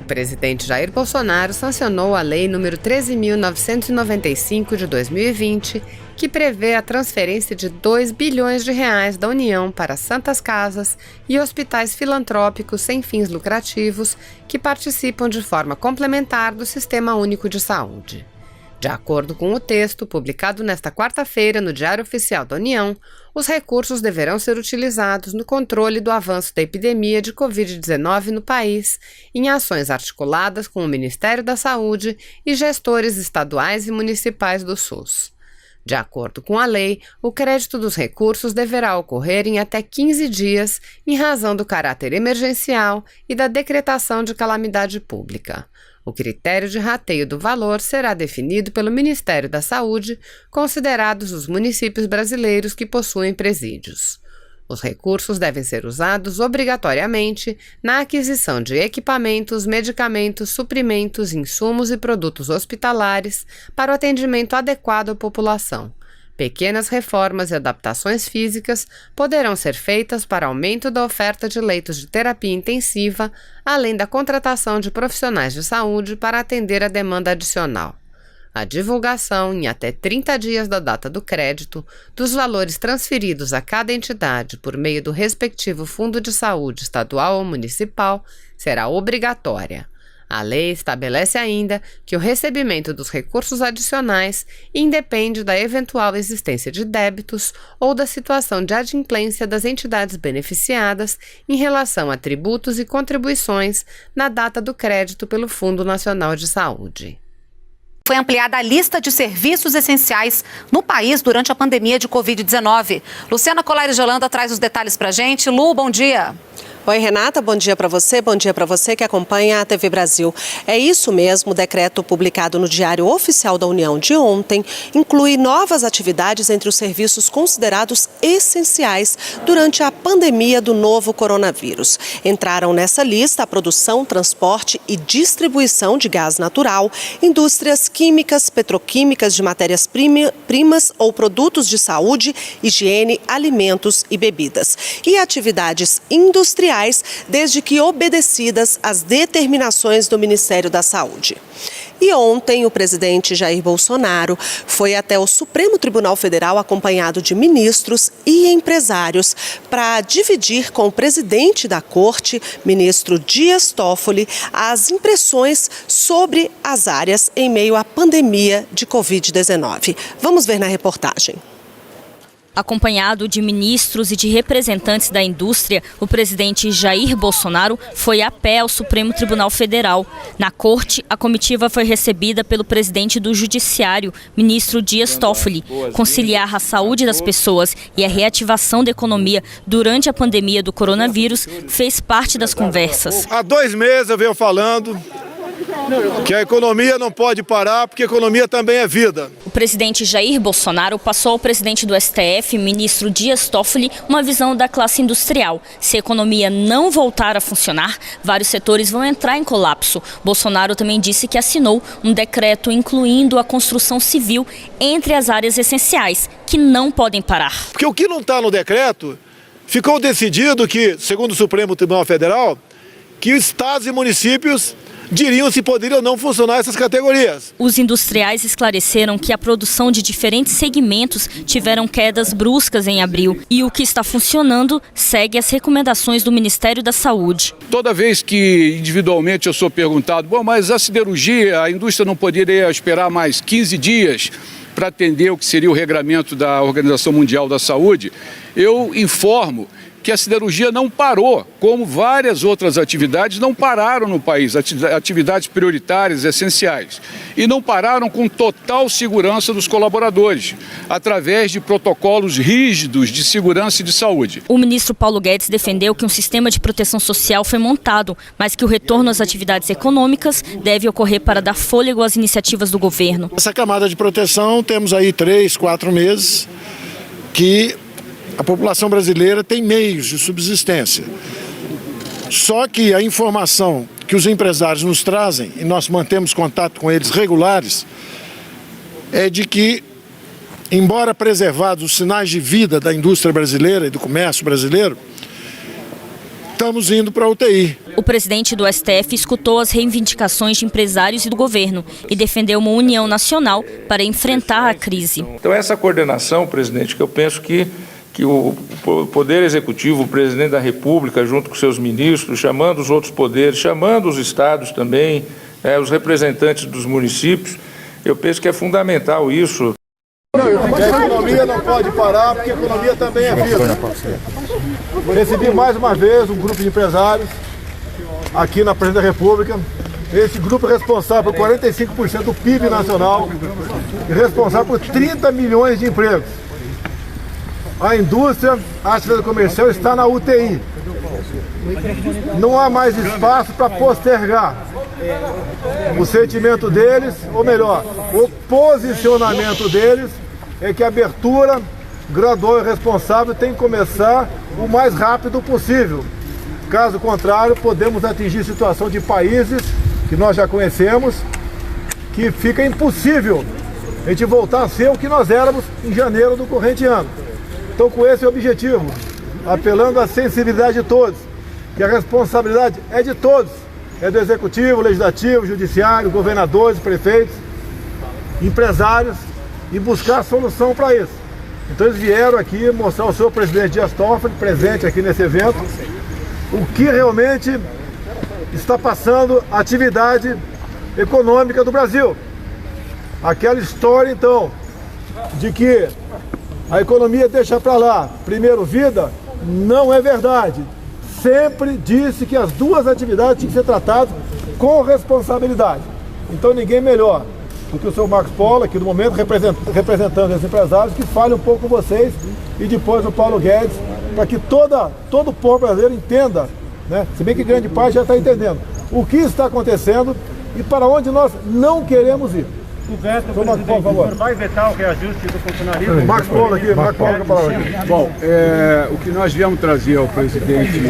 presidente Jair Bolsonaro sancionou a Lei nº 13.995 de 2020, que prevê a transferência de R$2 bilhões da União para santas casas e hospitais filantrópicos sem fins lucrativos que participam de forma complementar do Sistema Único de Saúde. De acordo com o texto, publicado nesta quarta-feira no Diário Oficial da União, os recursos deverão ser utilizados no controle do avanço da epidemia de Covid-19 no país, em ações articuladas com o Ministério da Saúde e gestores estaduais e municipais do SUS. De acordo com a lei, o crédito dos recursos deverá ocorrer em até 15 dias, em razão do caráter emergencial e da decretação de calamidade pública. O critério de rateio do valor será definido pelo Ministério da Saúde, considerados os municípios brasileiros que possuem presídios. Os recursos devem ser usados obrigatoriamente na aquisição de equipamentos, medicamentos, suprimentos, insumos e produtos hospitalares para o atendimento adequado à população. Pequenas reformas e adaptações físicas poderão ser feitas para aumento da oferta de leitos de terapia intensiva, além da contratação de profissionais de saúde para atender a demanda adicional. A divulgação, em até 30 dias da data do crédito, dos valores transferidos a cada entidade por meio do respectivo Fundo de Saúde estadual ou municipal será obrigatória. A lei estabelece ainda que o recebimento dos recursos adicionais independe da eventual existência de débitos ou da situação de adimplência das entidades beneficiadas em relação a tributos e contribuições na data do crédito pelo Fundo Nacional de Saúde. Foi ampliada a lista de serviços essenciais no país durante a pandemia de Covid-19. Luciana Colares de Holanda traz os detalhes para a gente. Lu, bom dia. Oi, Renata, bom dia para você que acompanha a TV Brasil. É isso mesmo, o decreto publicado no Diário Oficial da União de ontem inclui novas atividades entre os serviços considerados essenciais durante a pandemia do novo coronavírus. Entraram nessa lista a produção, transporte e distribuição de gás natural, indústrias químicas, petroquímicas de matérias-primas ou produtos de saúde, higiene, alimentos e bebidas. E atividades industriais, desde que obedecidas às determinações do Ministério da Saúde. E ontem o presidente Jair Bolsonaro foi até o Supremo Tribunal Federal acompanhado de ministros e empresários para dividir com o presidente da Corte, ministro Dias Toffoli, as impressões sobre as áreas em meio à pandemia de Covid-19. Vamos ver na reportagem. Acompanhado de ministros e de representantes da indústria, o presidente Jair Bolsonaro foi a pé ao Supremo Tribunal Federal. Na corte, a comitiva foi recebida pelo presidente do Judiciário, ministro Dias Toffoli. Conciliar a saúde das pessoas e a reativação da economia durante a pandemia do coronavírus fez parte das conversas. Há 2 meses eu venho falando que a economia não pode parar, porque a economia também é vida. O presidente Jair Bolsonaro passou ao presidente do STF, ministro Dias Toffoli, uma visão da classe industrial. Se a economia não voltar a funcionar, vários setores vão entrar em colapso. Bolsonaro também disse que assinou um decreto incluindo a construção civil entre as áreas essenciais, que não podem parar. Porque o que não está no decreto, ficou decidido que, segundo o Supremo Tribunal Federal, que estados e municípios diriam se poderiam ou não funcionar essas categorias. Os industriais esclareceram que a produção de diferentes segmentos tiveram quedas bruscas em abril e o que está funcionando segue as recomendações do Ministério da Saúde. Toda vez que individualmente eu sou perguntado, bom, mas a siderurgia, a indústria não poderia esperar mais 15 dias para atender o que seria o regramento da Organização Mundial da Saúde, eu informo que a siderurgia não parou, como várias outras atividades não pararam no país, atividades prioritárias, essenciais. E não pararam com total segurança dos colaboradores, através de protocolos rígidos de segurança e de saúde. O ministro Paulo Guedes defendeu que um sistema de proteção social foi montado, mas que o retorno às atividades econômicas deve ocorrer para dar fôlego às iniciativas do governo. Essa camada de proteção, temos aí 3, 4 meses que a população brasileira tem meios de subsistência. Só que a informação que os empresários nos trazem, e nós mantemos contato com eles regulares, é de que, embora preservados os sinais de vida da indústria brasileira e do comércio brasileiro, estamos indo para a UTI. O presidente do STF escutou as reivindicações de empresários e do governo e defendeu uma união nacional para enfrentar a crise. Então essa coordenação, presidente, que eu penso que o Poder Executivo, o presidente da República, junto com seus ministros, chamando os outros poderes, chamando os estados também, os representantes dos municípios, eu penso que é fundamental isso. A economia não pode parar, porque a economia também é vida. Recebi mais uma vez um grupo de empresários aqui na Presidência da República. Esse grupo é responsável por 45% do PIB nacional e responsável por 30 milhões de empregos. A indústria, a atividade comercial está na UTI. Não há mais espaço para postergar. O sentimento deles, ou melhor, o posicionamento deles é que a abertura gradual e responsável tem que começar o mais rápido possível. Caso contrário, podemos atingir situação de países que nós já conhecemos, que fica impossível a gente voltar a ser o que nós éramos em janeiro do corrente ano. Então, com esse objetivo, apelando à sensibilidade de todos, que a responsabilidade é de todos, é do Executivo, Legislativo, Judiciário, governadores, prefeitos, empresários, e buscar solução para isso. Então eles vieram aqui mostrar ao senhor presidente Dias Toffoli, presente aqui nesse evento, o que realmente está passando a atividade econômica do Brasil. Aquela história, então, de que a economia deixa para lá, primeiro vida, não é verdade. Sempre disse que as duas atividades tinham que ser tratadas com responsabilidade. Então ninguém melhor do que o senhor Marcos Polo, aqui no momento, representando esses empresários, que fale um pouco com vocês, e depois o Paulo Guedes, para que todo o povo brasileiro entenda, né? Se bem que grande parte já está entendendo, o que está acontecendo e para onde nós não queremos ir. O veto, presidente, por favor, vai vetar o reajuste do funcionalismo? Marcos Polo aqui, Marcos Polo com a palavra aqui. Bom, o que nós viemos trazer ao presidente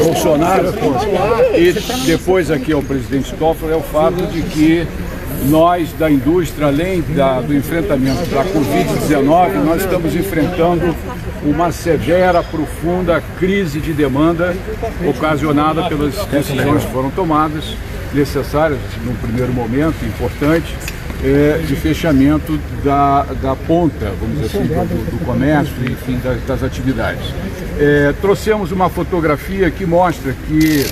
Bolsonaro e depois aqui ao presidente Toffoli é o fato de que nós da indústria, além do enfrentamento da Covid-19, nós estamos enfrentando uma severa, profunda crise de demanda ocasionada pelas decisões que foram tomadas, necessárias, num primeiro momento, importante, de fechamento da ponta, vamos dizer assim, do comércio, enfim, das atividades. Trouxemos uma fotografia que mostra que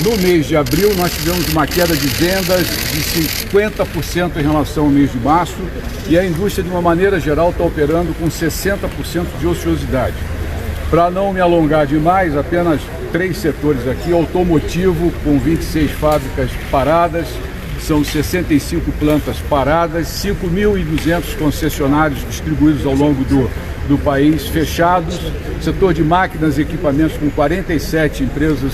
no mês de abril nós tivemos uma queda de vendas de 50% em relação ao mês de março e a indústria, de uma maneira geral, está operando com 60% de ociosidade. Para não me alongar demais, apenas 3 setores aqui: automotivo, com 26 fábricas paradas, são 65 plantas paradas, 5.200 concessionários distribuídos ao longo do país fechados, setor de máquinas e equipamentos com 47 empresas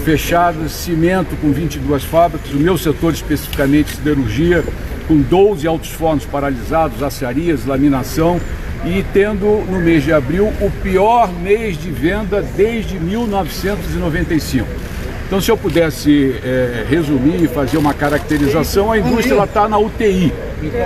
fechadas, cimento com 22 fábricas, o meu setor especificamente siderurgia, com 12 altos fornos paralisados, aciarias, laminação, e tendo no mês de abril o pior mês de venda desde 1995. Então, se eu pudesse resumir e fazer uma caracterização, a indústria está na UTI,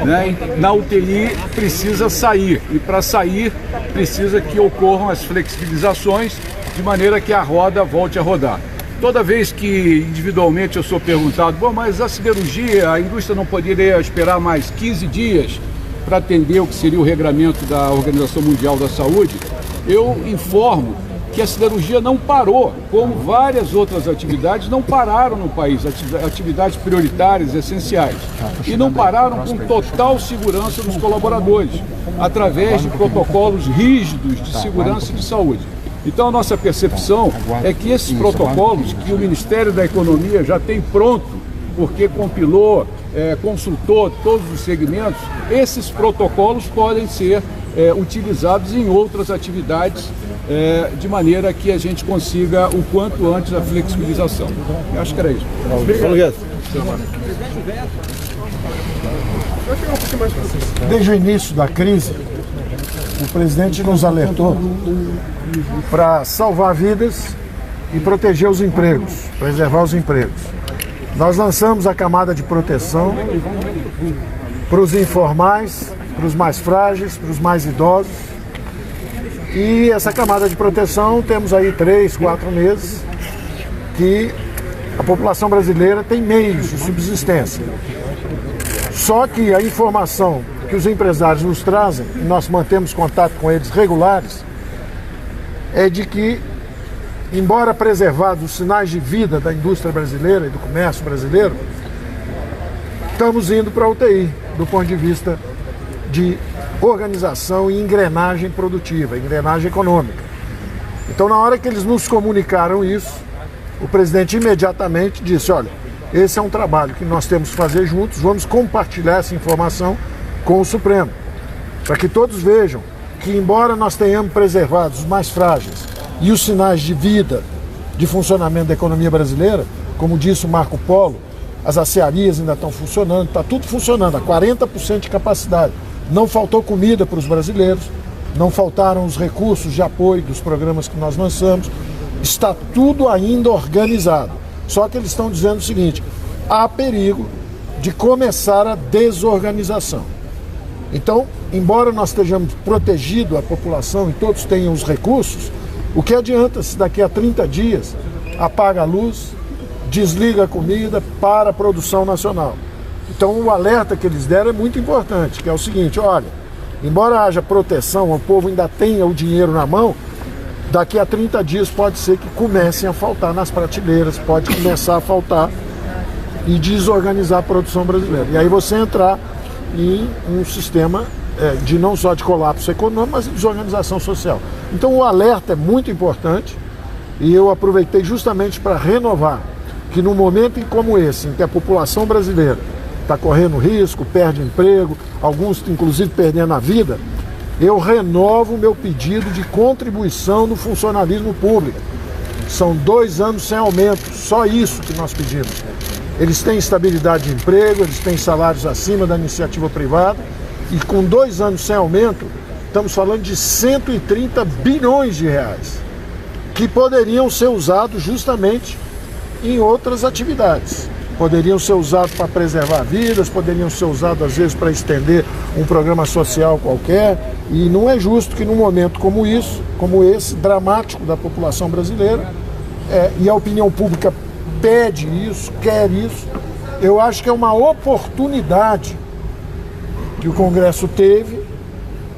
né? Na UTI precisa sair, e para sair precisa que ocorram as flexibilizações de maneira que a roda volte a rodar. Toda vez que individualmente eu sou perguntado, bom, mas a siderurgia, a indústria não poderia esperar mais 15 dias para atender o que seria o regramento da Organização Mundial da Saúde, eu informo que a siderurgia não parou, como várias outras atividades não pararam no país, atividades prioritárias, essenciais, e não pararam com total segurança dos colaboradores, através de protocolos rígidos de segurança e de saúde. Então a nossa percepção é que esses protocolos que o Ministério da Economia já tem pronto, porque compilou, consultou todos os segmentos, esses protocolos podem ser utilizados em outras atividades, de maneira que a gente consiga o quanto antes a flexibilização. Eu acho que era isso. Desde o início da crise, o presidente nos alertou para salvar vidas e proteger os empregos, preservar os empregos. Nós lançamos a camada de proteção para os informais, para os mais frágeis, para os mais idosos. E essa camada de proteção temos aí 3, 4 meses que a população brasileira tem meios de subsistência. Só que a informação que os empresários nos trazem, e nós mantemos contato com eles regulares, é de que, embora preservados os sinais de vida da indústria brasileira e do comércio brasileiro, estamos indo para a UTI, do ponto de vista de organização e engrenagem produtiva, engrenagem econômica. Então, na hora que eles nos comunicaram isso, o presidente imediatamente disse, olha, esse é um trabalho que nós temos que fazer juntos, vamos compartilhar essa informação com o Supremo, para que todos vejam que, embora nós tenhamos preservado os mais frágeis e os sinais de vida, de funcionamento da economia brasileira, como disse o Marco Polo, as acearias ainda estão funcionando, está tudo funcionando, a 40% de capacidade. Não faltou comida para os brasileiros, não faltaram os recursos de apoio dos programas que nós lançamos, está tudo ainda organizado. Só que eles estão dizendo o seguinte, há perigo de começar a desorganização. Então, embora nós estejamos protegidos, a população e todos tenham os recursos, o que adianta se daqui a 30 dias apaga a luz, desliga a comida para a produção nacional? Então o alerta que eles deram é muito importante, que é o seguinte, olha, embora haja proteção, o povo ainda tenha o dinheiro na mão, daqui a 30 dias pode ser que comecem a faltar nas prateleiras, pode começar a faltar e desorganizar a produção brasileira. E aí você entrar em um sistema de não só de colapso econômico, mas de desorganização social. Então o alerta é muito importante e eu aproveitei justamente para renovar que num momento como esse, em que a população brasileira está correndo risco, perde emprego, alguns inclusive perdendo a vida, eu renovo o meu pedido de contribuição no funcionalismo público. São 2 anos sem aumento, só isso que nós pedimos. Eles têm estabilidade de emprego, eles têm salários acima da iniciativa privada e com 2 anos sem aumento, estamos falando de 130 bilhões de reais que poderiam ser usados justamente em outras atividades. Poderiam ser usados para preservar vidas, poderiam ser usados às vezes para estender um programa social qualquer, e não é justo que num momento como isso, como esse, dramático da população brasileira, e a opinião pública pede isso, quer isso, eu acho que é uma oportunidade que o Congresso teve,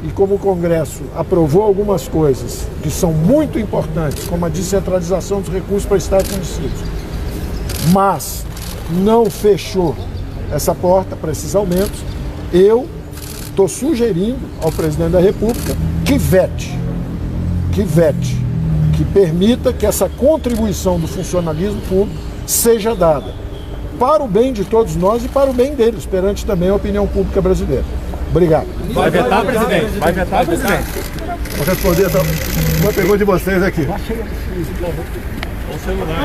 e como o Congresso aprovou algumas coisas que são muito importantes, como a descentralização dos recursos para Estados e municípios, mas não fechou essa porta para esses aumentos, eu estou sugerindo ao presidente da República que vete, que permita que essa contribuição do funcionalismo público seja dada para o bem de todos nós e para o bem deles, perante também a opinião pública brasileira. Obrigado. Vai vetar, presidente? Vai vetar, presidente? Vou responder uma pergunta de vocês aqui.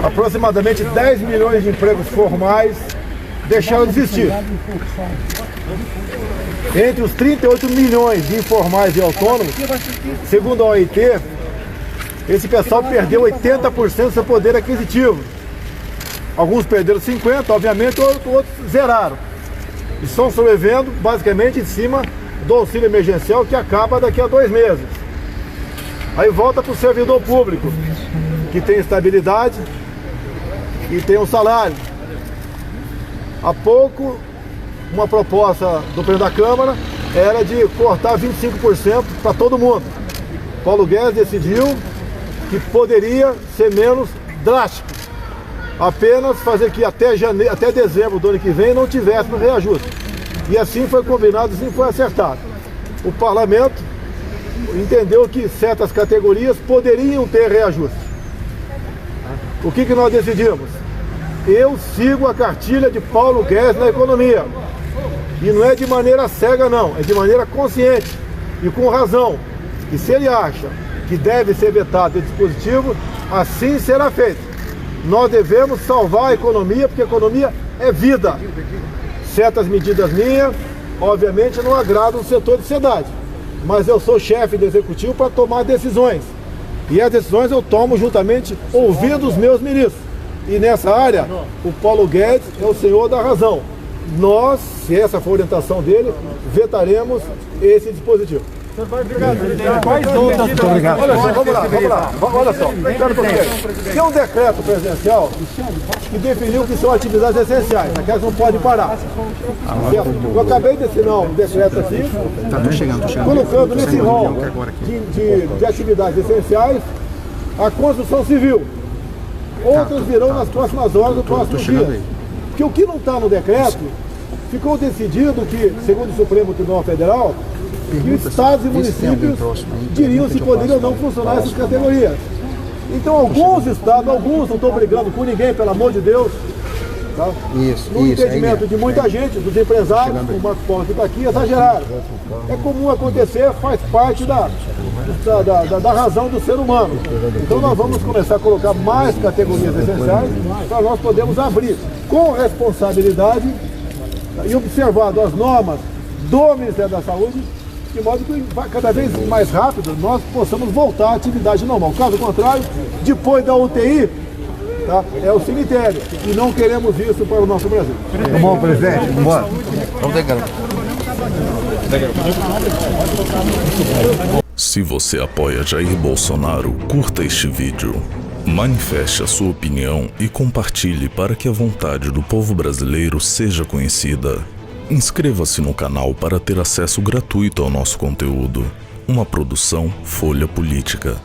Aproximadamente 10 milhões de empregos formais deixaram de existir. Entre os 38 milhões de informais e autônomos, segundo a OIT, esse pessoal perdeu 80% do seu poder aquisitivo. Alguns perderam 50%, obviamente, outros zeraram. E estão sobrevivendo basicamente em cima do auxílio emergencial que acaba daqui a 2 meses. Aí volta para o servidor público, que tem estabilidade e tem um salário. Há pouco, uma proposta do presidente da Câmara era de cortar 25% para todo mundo. Paulo Guedes decidiu que poderia ser menos drástico. Apenas fazer que até dezembro do ano que vem não tivesse no reajuste. E assim foi combinado, assim foi acertado. O parlamento entendeu que certas categorias poderiam ter reajuste. O que nós decidimos? Eu sigo a cartilha de Paulo Guedes na economia. E não é de maneira cega não, é de maneira consciente e com razão. E se ele acha que deve ser vetado esse dispositivo, assim será feito. Nós devemos salvar a economia, porque a economia é vida. Certas medidas minhas, obviamente, não agradam o setor de sociedade. Mas eu sou chefe do executivo para tomar decisões. E as decisões eu tomo juntamente ouvindo os meus ministros. E nessa área, o Paulo Guedes é o senhor da razão. Nós, se essa for a orientação dele, vetaremos esse dispositivo. Muito obrigado. Olha só, vamos lá. Olha só, espera um pouquinho. Tem um decreto presidencial que definiu que são atividades essenciais, aquelas não podem parar. Eu acabei de assinar um decreto assim, colocando nesse rol de atividades essenciais a construção civil. Outras virão nas próximas horas do próximo dia. Porque o que não está no decreto, ficou decidido que, segundo o Supremo Tribunal Federal, que os estados e municípios diriam se poderiam ou não funcionar essas categorias. Então alguns estados, não estou brigando com ninguém, pelo amor de Deus, tá? No entendimento de muita gente, dos empresários, o Marco Paulo que está aqui, exageraram. É comum acontecer, faz parte da razão do ser humano. Então nós vamos começar a colocar mais categorias essenciais para nós podermos abrir com responsabilidade e observado as normas do Ministério da Saúde, de modo que cada vez mais rápido nós possamos voltar à atividade normal. Caso contrário, depois da UTI, tá, é o cemitério. E não queremos isso para o nosso Brasil. Tá bom, presidente, vamos embora. Vamos ter que... Se você apoia Jair Bolsonaro, curta este vídeo. Manifeste a sua opinião e compartilhe para que a vontade do povo brasileiro seja conhecida. Inscreva-se no canal para ter acesso gratuito ao nosso conteúdo. Uma produção Folha Política.